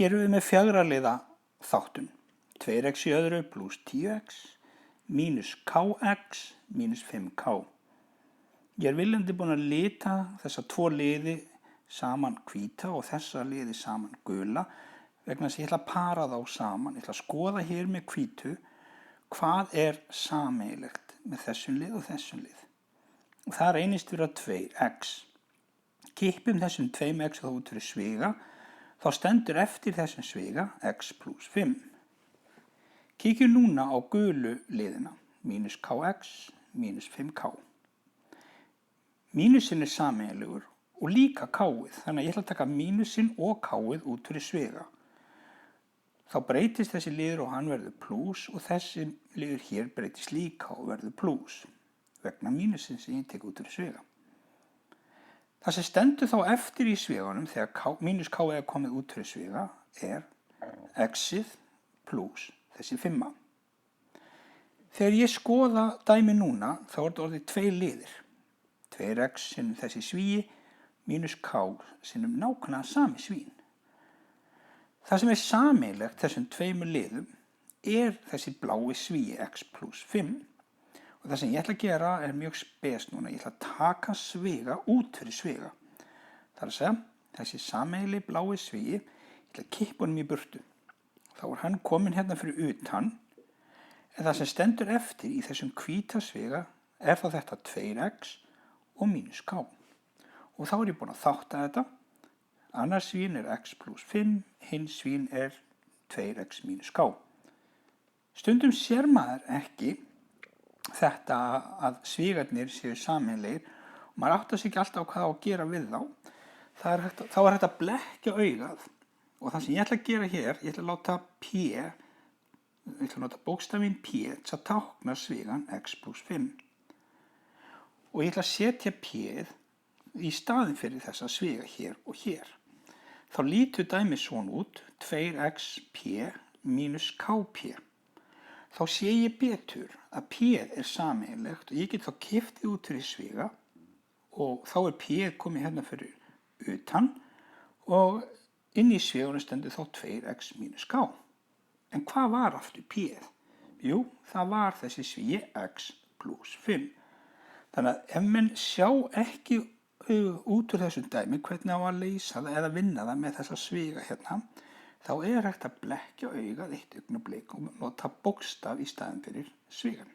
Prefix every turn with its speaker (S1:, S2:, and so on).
S1: Hér erum við með 4 liða þáttun. 2x í öðru pluss 10x mínus kx mínus 5k. Ég er viljandi búin að lita þessa 2 liði saman hvíta og þessa liði saman gula vegna þess að ég ætla að para þá saman. Ég ætla að skoða hér með hvítu hvað er sameiginlegt með þessum lið og þessum lið. Og það reynist vera 2x. Kippum þessum 2x þá út fyrir sviga. Þá stendur eftir þessum sviga x pluss 5. Kíkjum núna á gulu liðina, mínus kx, mínus 5k. Mínusinn er sameiginlegur og líka k-ið, þannig að ég ætla að taka mínusinn og k-ið út fyrir sviga. Þá breytist þessi liður og hann verður pluss og þessi liður hér breytist líka og verður pluss vegna mínusinn sem ég tek út fyrir sviga. Það sem stendur þá eftir í sviganum þegar mínus k er komið út fyrir sviga er x-ið pluss þessi 5. Þegar ég skoða dæmi núna þá er þetta orðið 2 liðir. 2x sinnum þessi svíi mínus k sinnum nákvæmlega sami svín. Það sem er sameiginlegt þessum 2 liðum er þessi blái svíi x pluss 5. Og það sem ég ætla að gera er mjög spes núna. Ég ætla að taka sviga út fyrir sviga. Það er að segja, þessi sameiginlegi blái svigi, ég ætla að kippa honum í burtu. Þá er hann kominn hérna fyrir utan, en það sem stendur eftir í þessum hvíta sviga er þá þetta 2x og mínus k. Og þá er ég búin að þátta þetta. Annars svín er x pluss 5, hins svín er 2x mínus k. Stundum sér maður ekki þetta að svigarnir séu sameiginlegir og maður áttar sig ekki alltaf á hvað á að gera við þá. Þá er hægt að blekkja augað og það sem ég ætla að gera hér, ég ætla að láta p, ég ætla að nota bókstafinn p til að tákna svigan x pluss 5. Og ég ætla að setja p-ið í staðinn fyrir þessa sviga hér og hér. Þá lítur dæmið svona út, 2xp mínus kp. Þá sé ég betur að p-ið er sameiginlegt og ég get þá kipptið út fyrir sviga og þá er p-ið komið hérna fyrir utan og inn í svigunum stendur þá 2x mínus k. En hvað var aftur p-ið? Jú, það var þessi svigi x pluss 5. Þannig að ef menn sjá ekki út úr þessum dæmi hvernig á að leysa það eða vinna það með þessa sviga hérna, þá er hægt að blekkja augað eitt augnablik og nota bókstaf í staðinn fyrir svigan.